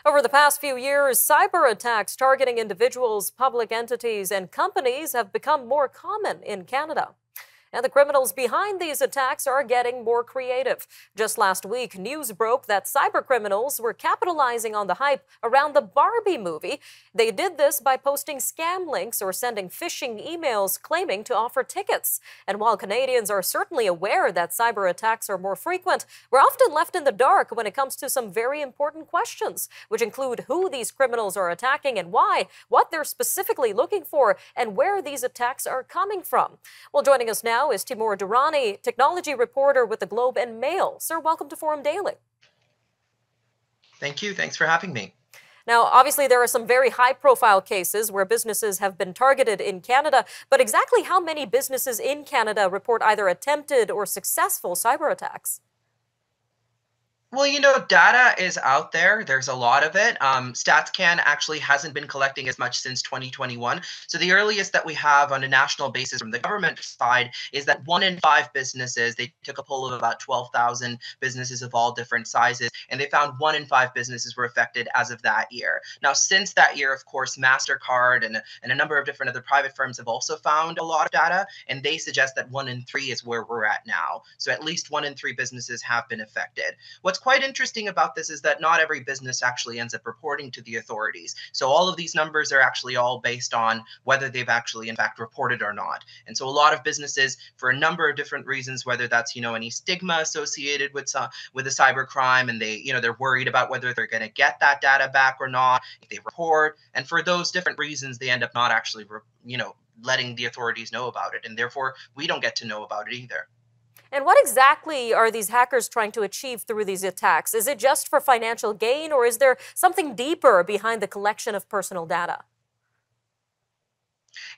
Over the past few years, cyber attacks targeting individuals, public entities, and companies have become more common in Canada. And the criminals behind these attacks are getting more creative. Just last week, news broke that cybercriminals were capitalizing on the hype around the Barbie movie. They did this by posting scam links or sending phishing emails claiming to offer tickets. And while Canadians are certainly aware that cyber attacks are more frequent, we're often left in the dark when it comes to some very important questions, which include who these criminals are attacking and why, what they're specifically looking for, and where these attacks are coming from. Well, joining us now is Temur Durrani, technology reporter with the Globe and Mail. Sir, welcome to Forum Daily. Thank you. Thanks for having me. Now, obviously, there are some very high-profile cases where businesses have been targeted in Canada, but exactly how many businesses in Canada report either attempted or successful cyber attacks? Well, data is out there. There's a lot of it. StatsCan actually hasn't been collecting as much since 2021. So the earliest that we have on a national basis from the government side is that 1 in 5 businesses, they took a poll of about 12,000 businesses of all different sizes, and they found 1 in 5 businesses were affected as of that year. Now, since that year, of course, MasterCard and a number of different other private firms have also found a lot of data, and they suggest that 1 in 3 is where we're at now. So at least 1 in 3 businesses have been affected. What's quite interesting about this is that not every business actually ends up reporting to the authorities. So all of these numbers are actually all based on whether they've actually in fact reported or not. And so a lot of businesses, for a number of different reasons, whether that's any stigma associated with a cybercrime, and they're worried about whether they're going to get that data back or not if they report, and for those different reasons they end up not actually letting the authorities know about it, and therefore we don't get to know about it either. And what exactly are these hackers trying to achieve through these attacks? Is it just for financial gain, or is there something deeper behind the collection of personal data?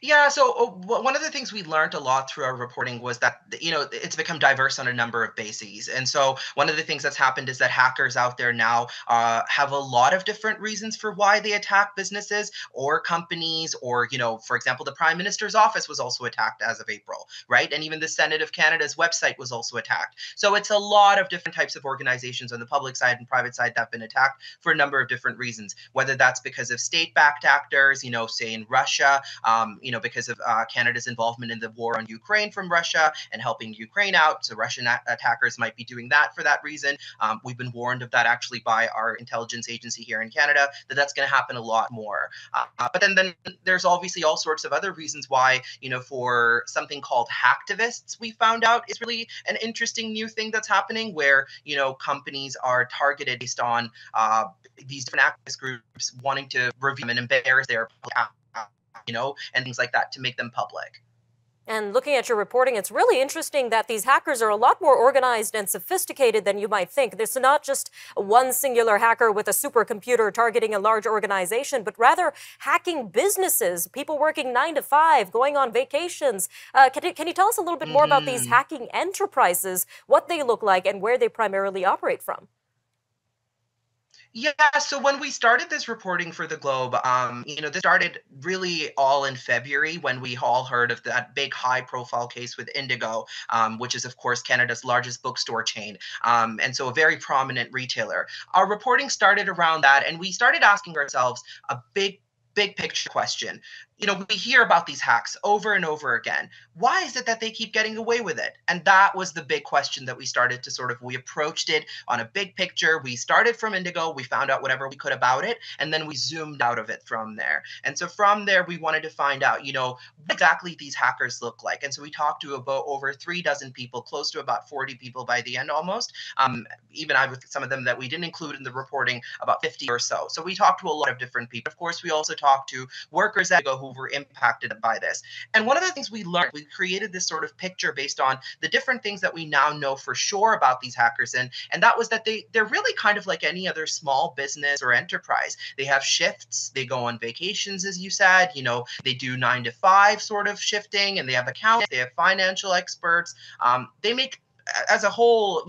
Yeah, so one of the things we learned a lot through our reporting was that, it's become diverse on a number of bases. And so one of the things that's happened is that hackers out there now have a lot of different reasons for why they attack businesses or companies, or, for example, the Prime Minister's office was also attacked as of April, right? And even the Senate of Canada's website was also attacked. So it's a lot of different types of organizations on the public side and private side that have been attacked for a number of different reasons, whether that's because of state-backed actors, say in Russia, because of Canada's involvement in the war on Ukraine from Russia and helping Ukraine out. So Russian attackers might be doing that for that reason. We've been warned of that actually by our intelligence agency here in Canada, that that's going to happen a lot more. But then there's obviously all sorts of other reasons why, for something called hacktivists, we found out is really an interesting new thing that's happening where, companies are targeted based on these different activist groups wanting to review and embarrass their and things like that to make them public. And looking at your reporting, it's really interesting that these hackers are a lot more organized and sophisticated than you might think. There's not just one singular hacker with a supercomputer targeting a large organization, but rather hacking businesses, people working 9 to 5, going on vacations. Can you tell us a little bit more about these hacking enterprises, what they look like, and where they primarily operate from? Yeah, so when we started this reporting for the Globe, this started really all in February when we all heard of that big high-profile case with Indigo, which is, of course, Canada's largest bookstore chain, and so a very prominent retailer. Our reporting started around that, and we started asking ourselves a big picture question. We hear about these hacks over and over again. Why is it that they keep getting away with it? And that was the big question that we started to we approached it on a big picture. We started from Indigo, we found out whatever we could about it, and then we zoomed out of it from there. And so from there, we wanted to find out, what exactly these hackers look like. And so we talked to about over 3 dozen people, close to about 40 people by the end almost. Even I, with some of them that we didn't include in the reporting, about 50 or so. So we talked to a lot of different people. Of course, we also talked to workers at Indigo who were impacted by this. And one of the things we learned, we created this sort of picture based on the different things that we now know for sure about these hackers. And that was that they're really kind of like any other small business or enterprise. They have shifts, they go on vacations, as you said, they do 9 to 5 sort of shifting, and they have accountants, they have financial experts. They make as a whole,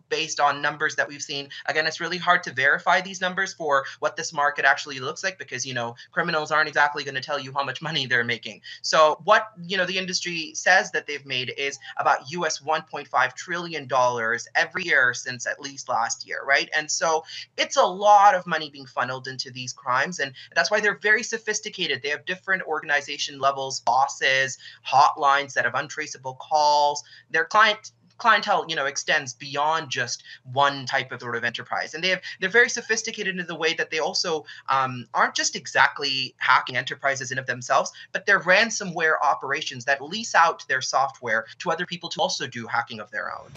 based on numbers that we've seen, again, it's really hard to verify these numbers for what this market actually looks like because, criminals aren't exactly going to tell you how much money they're making. So what, the industry says that they've made is about US $1.5 trillion every year since at least last year, right? And so it's a lot of money being funneled into these crimes. And that's why they're very sophisticated. They have different organization levels, bosses, hotlines that have untraceable calls. Their clientele extends beyond just one type of sort of enterprise, and they're very sophisticated in the way that they also aren't just exactly hacking enterprises in of themselves, but they're ransomware operations that lease out their software to other people to also do hacking of their own.